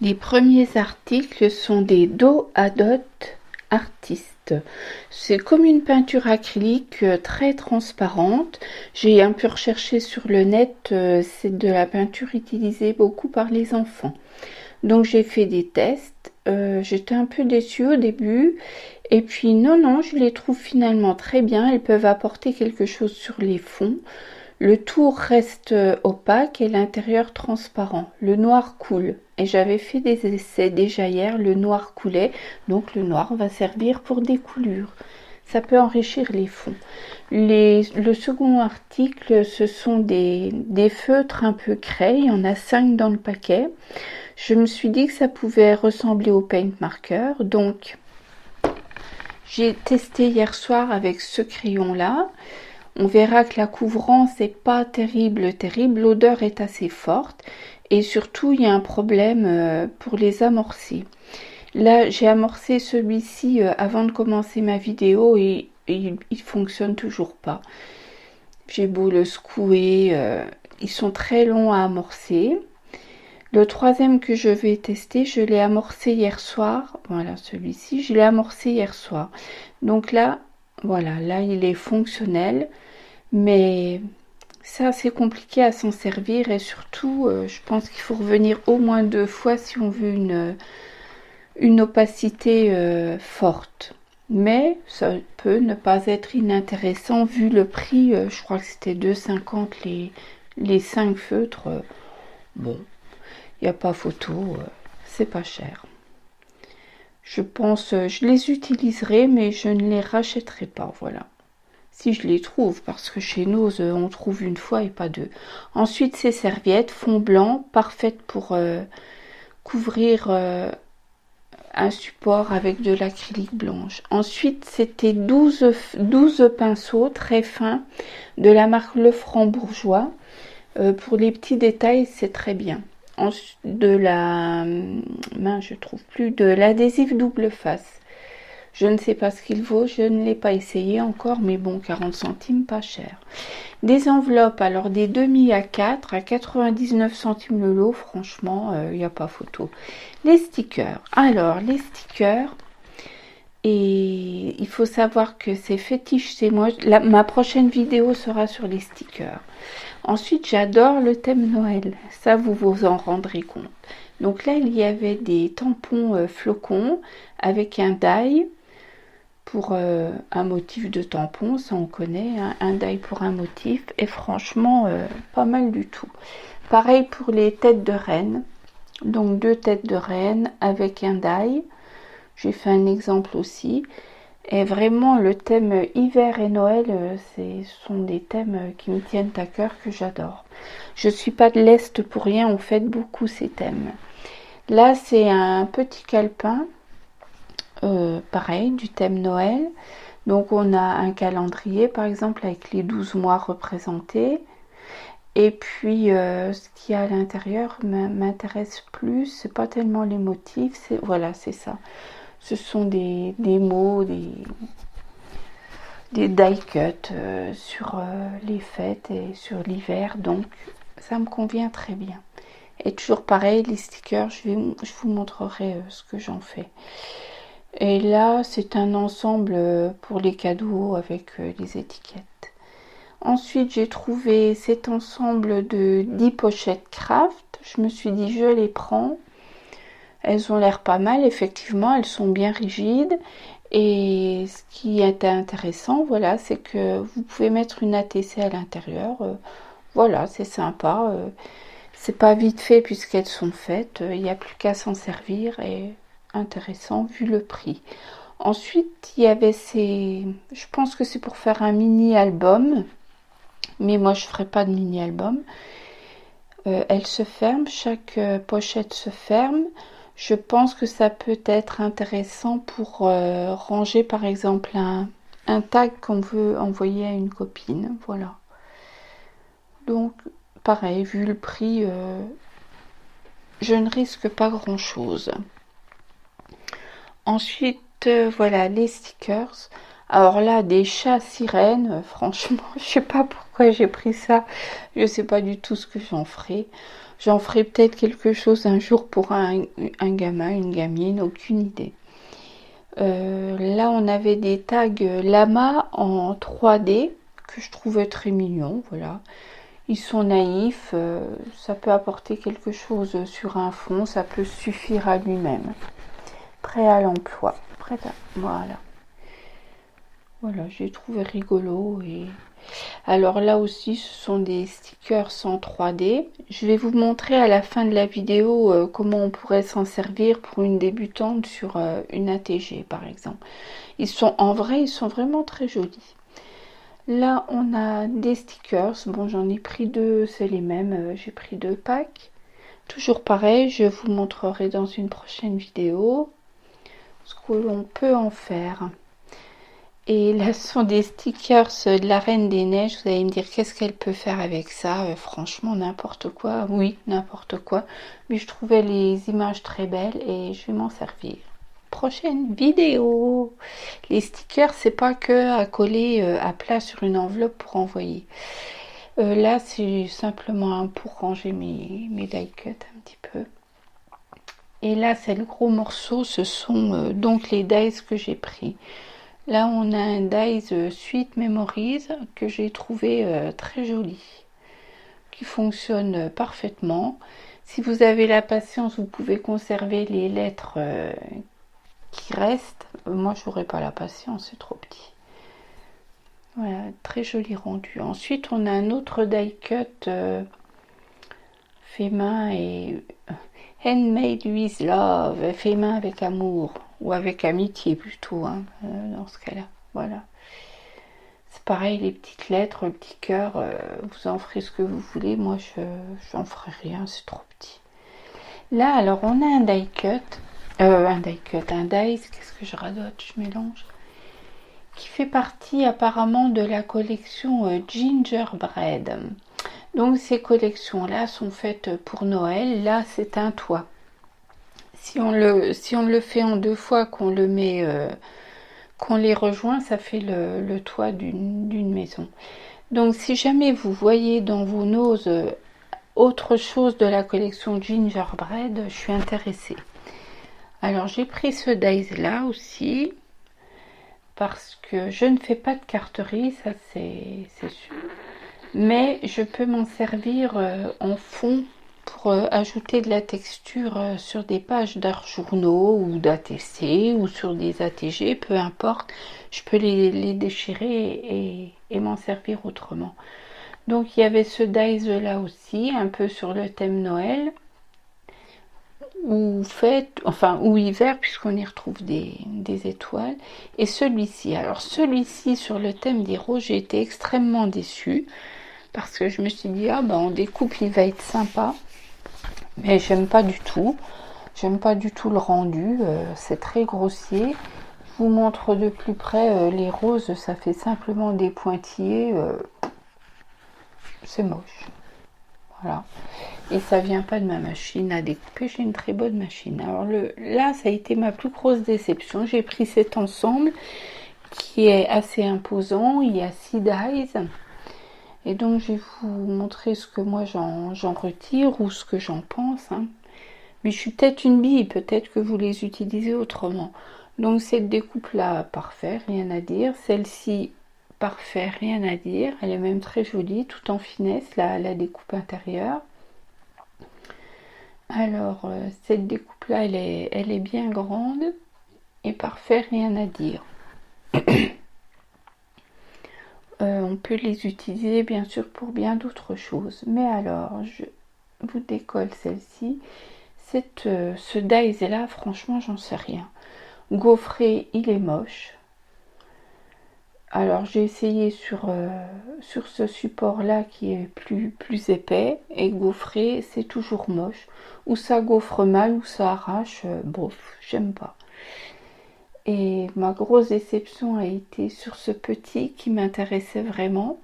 Les premiers articles sont des Do Adot Artist. C'est comme une peinture acrylique très transparente. J'ai un peu recherché sur le net, c'est de la peinture utilisée beaucoup par les enfants. Donc j'ai fait des tests. J'étais un peu déçue au début. Et puis non, je les trouve finalement très bien. Elles peuvent apporter quelque chose sur les fonds. Le tour reste opaque et l'intérieur transparent. Le noir coule. Et j'avais fait des essais déjà hier, le noir coulait, donc le noir va servir pour des coulures. Ça peut enrichir les fonds. Le second article, ce sont des feutres un peu craie, il y en a 5 dans le paquet. Je me suis dit que ça pouvait ressembler au paint marker, donc j'ai testé hier soir avec ce crayon-là. On verra que la couvrance n'est pas terrible, l'odeur est assez forte et surtout il y a un problème pour les amorcer. Là j'ai amorcé celui-ci avant de commencer ma vidéo et il fonctionne toujours pas. J'ai beau le secouer, ils sont très longs à amorcer. Le troisième que je vais tester, je l'ai amorcé hier soir. Voilà, celui-ci, je l'ai amorcé hier soir. Donc là, voilà, là il est fonctionnel. Mais c'est assez compliqué à s'en servir et surtout, je pense qu'il faut revenir au moins 2 fois si on veut une opacité forte. Mais ça peut ne pas être inintéressant vu le prix. Je crois que c'était 2,50 les 5 feutres. Bon, il n'y a pas photo, c'est pas cher. Je pense, je les utiliserai, mais je ne les rachèterai pas, voilà. Si je les trouve, parce que chez nous, on trouve une fois et pas deux. Ensuite, ces serviettes, fond blanc, parfaites pour couvrir un support avec de l'acrylique blanche. Ensuite, c'était 12 pinceaux très fins de la marque Le Franc-Bourgeois. Pour les petits détails, c'est très bien. Je trouve plus, de l'adhésif double face. Je ne sais pas ce qu'il vaut, je ne l'ai pas essayé encore, mais bon, 40 centimes, pas cher. Des enveloppes, alors des demi A4 à 99 centimes le lot, franchement, il n'y a pas photo. Les stickers, alors les stickers, et il faut savoir que c'est fétiche, c'est moi, ma prochaine vidéo sera sur les stickers. Ensuite, j'adore le thème Noël, ça vous vous en rendrez compte. Donc là, il y avait des tampons flocons avec un die pour un motif de tampon, ça on connaît, hein, un die pour un motif, et franchement pas mal du tout. Pareil pour les têtes de reine, donc 2 têtes de reine avec un die. J'ai fait un exemple aussi, et vraiment le thème hiver et Noël, ce sont des thèmes qui me tiennent à cœur, que j'adore. Je suis pas de l'Est pour rien, on fête beaucoup ces thèmes. Là c'est un petit calepin, pareil, du thème Noël. Donc on a un calendrier par exemple avec les 12 mois représentés. Et puis ce qu'il y a à l'intérieur m'intéresse plus, c'est pas tellement les motifs, voilà, c'est ça. Ce sont des mots, des die cut sur les fêtes et sur l'hiver, donc ça me convient très bien. Et toujours pareil, les stickers, je vous montrerai ce que j'en fais. Et là, c'est un ensemble pour les cadeaux avec les étiquettes. Ensuite, j'ai trouvé cet ensemble de 10 pochettes craft. Je me suis dit, je les prends. Elles ont l'air pas mal, effectivement, elles sont bien rigides. Et ce qui est intéressant, voilà, c'est que vous pouvez mettre une ATC à l'intérieur. Voilà, c'est sympa. C'est pas vite fait puisqu'elles sont faites. Il n'y a plus qu'à s'en servir et intéressant vu le prix. Ensuite, il y avait je pense que c'est pour faire un mini album, mais moi je ferai pas de mini album. Elle se ferme, chaque pochette se ferme. Je pense que ça peut être intéressant pour ranger par exemple un tag qu'on veut envoyer à une copine, voilà. Donc pareil, vu le prix, je ne risque pas grand chose. Ensuite, voilà, les stickers. Alors là, des chats sirènes, franchement, je sais pas pourquoi pourquoi j'ai pris ça. Je sais pas du tout ce que j'en ferai. J'en ferai peut-être quelque chose un jour pour un gamin, une gamine, aucune idée. Là, on avait des tags lama en 3D que je trouvais très mignons, voilà. Ils sont naïfs, ça peut apporter quelque chose sur un fond, ça peut suffire à lui-même. Prêt à l'emploi. Voilà. Voilà, j'ai trouvé rigolo. Et alors là aussi, ce sont des stickers en 3D. Je vais vous montrer à la fin de la vidéo comment on pourrait s'en servir pour une débutante sur une ATG par exemple. En vrai, ils sont vraiment très jolis. Là, on a des stickers. Bon, j'en ai pris deux, c'est les mêmes. J'ai pris 2 packs. Toujours pareil, je vous montrerai dans une prochaine vidéo ce que l'on peut en faire. Et là, ce sont des stickers de la Reine des Neiges. Vous allez me dire, qu'est-ce qu'elle peut faire avec ça? Franchement, n'importe quoi. Oui, n'importe quoi. Mais je trouvais les images très belles et je vais m'en servir. Prochaine vidéo. Les stickers, c'est pas que à coller à plat sur une enveloppe pour envoyer. Là, c'est simplement pour ranger mes die cuts un petit peu. Et là, c'est le gros morceau. Ce sont donc les dies que j'ai pris. Là, on a un dies Sweet Memories que j'ai trouvé très joli, qui fonctionne parfaitement. Si vous avez la patience, vous pouvez conserver les lettres qui restent. Moi, j'aurais pas la patience, c'est trop petit. Voilà, très joli rendu. Ensuite, on a un autre die cut fait main et handmade with love, fait main avec amour. Ou avec amitié plutôt, hein, dans ce cas-là. Voilà. C'est pareil, les petites lettres, le petit cœur, vous en ferez ce que vous voulez. Moi, j'en ferai rien, c'est trop petit. Là, alors, on a un die cut. Un dice, qu'est-ce que je radote, je mélange. Qui fait partie apparemment de la collection Gingerbread. Donc, ces collections-là sont faites pour Noël. Là, c'est un toit. Si on le fait en 2 fois, qu'on le met, qu'on les rejoint, ça fait le toit d'une maison. Donc si jamais vous voyez dans vos noses autre chose de la collection Gingerbread, je suis intéressée. Alors j'ai pris ce dies là aussi, parce que je ne fais pas de carterie, ça c'est sûr. Mais je peux m'en servir en fond pour ajouter de la texture sur des pages d'art journaux ou d'ATC ou sur des ATG, peu importe. Je peux les déchirer et m'en servir autrement. Donc il y avait ce dies là aussi, un peu sur le thème Noël ou fête, enfin ou hiver, puisqu'on y retrouve des étoiles. Et celui-ci, alors celui-ci sur le thème des roses, j'ai été extrêmement déçue parce que je me suis dit, ah ben en découpe il va être sympa. Mais j'aime pas du tout. J'aime pas du tout le rendu. C'est très grossier. Je vous montre de plus près les roses. Ça fait simplement des pointillés. C'est moche. Voilà. Et ça vient pas de ma machine à découper. J'ai une très bonne machine. Alors là, ça a été ma plus grosse déception. J'ai pris cet ensemble qui est assez imposant. Il y a 6 dies. Et donc, je vais vous montrer ce que moi j'en retire ou ce que j'en pense. Hein. Mais je suis peut-être une bille, peut-être que vous les utilisez autrement. Donc, cette découpe-là, parfait, rien à dire. Celle-ci, parfait, rien à dire. Elle est même très jolie, tout en finesse, la découpe intérieure. Alors, cette découpe-là, elle est bien grande. Et parfait, rien à dire. On peut les utiliser bien sûr pour bien d'autres choses. Mais alors, je vous décolle celle-ci. Ce dies là, franchement, j'en sais rien. Gaufré, il est moche. Alors, j'ai essayé sur ce support-là qui est plus épais. Et gaufré, c'est toujours moche. Ou ça gaufre mal, ou ça arrache. Bof, j'aime pas. Et ma grosse déception a été sur ce petit qui m'intéressait vraiment.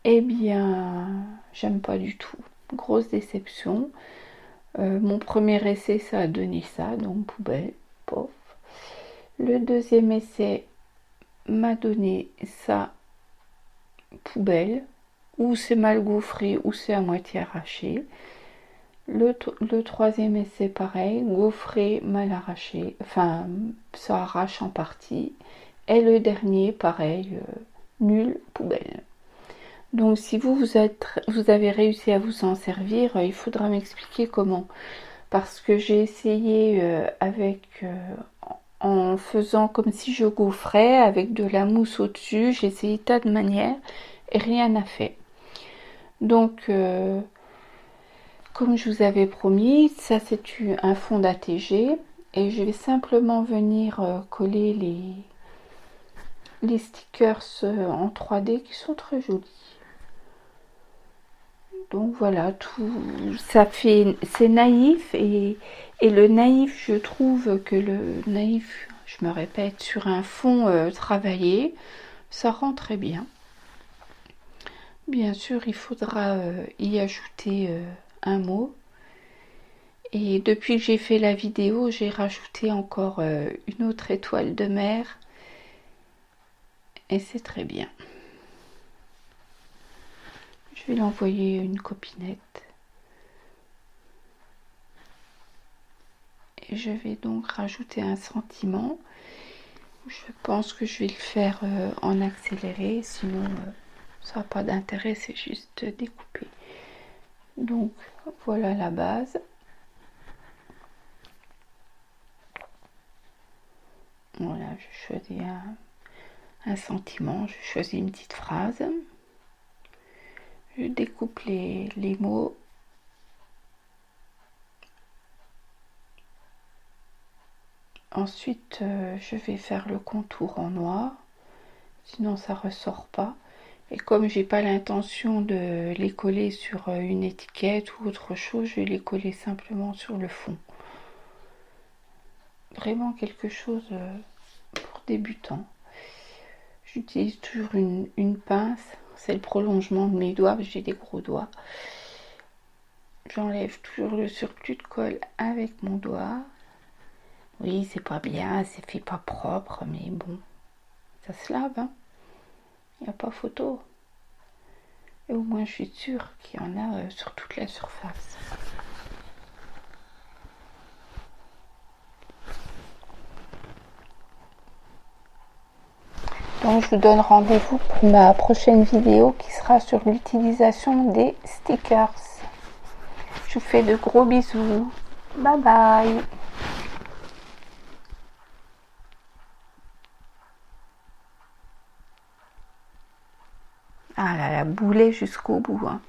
Eh bien, j'aime pas du tout. Grosse déception. Mon premier essai, ça a donné ça, donc poubelle, pof. Le deuxième essai m'a donné ça, poubelle. ou c'est mal gaufré ou c'est à moitié arraché. Le troisième essai pareil, gaufré, mal arraché, enfin ça arrache en partie. Et le dernier pareil, nul, poubelle. Donc si vous avez réussi à vous en servir, il faudra m'expliquer comment. Parce que j'ai essayé en faisant comme si je gaufrais avec de la mousse au-dessus. J'ai essayé tas de manières et rien n'a fait. Donc comme je vous avais promis, ça c'est un fond d'ATG et je vais simplement venir coller les stickers en 3D qui sont très jolis. Donc voilà, tout ça fait, c'est naïf et le naïf, je trouve que le naïf, je me répète, sur un fond travaillé, ça rend très bien. Bien sûr, il faudra y ajouter un mot. Et depuis que j'ai fait la vidéo, j'ai rajouté encore une autre étoile de mer. Et c'est très bien. Je vais l'envoyer à une copinette. Et je vais donc rajouter un sentiment. Je pense que je vais le faire en accéléré, sinon ça n'a pas d'intérêt, c'est juste découper. Donc voilà la base. Voilà, je choisis un sentiment, je choisis une petite phrase. Je découpe les mots. Ensuite, je vais faire le contour en noir, sinon ça ressort pas. Et comme j'ai pas l'intention de les coller sur une étiquette ou autre chose, je vais les coller simplement sur le fond. Vraiment quelque chose pour débutants. J'utilise toujours une pince, c'est le prolongement de mes doigts, j'ai des gros doigts. J'enlève toujours le surplus de colle avec mon doigt. Oui, c'est pas bien, c'est fait pas propre, mais bon, ça se lave, hein. Il n'y a pas photo. Et au moins, je suis sûre qu'il y en a sur toute la surface. Donc, je vous donne rendez-vous pour ma prochaine vidéo qui sera sur l'utilisation des stickers. Je vous fais de gros bisous. Bye bye. Ah là là, boulet jusqu'au bout, hein.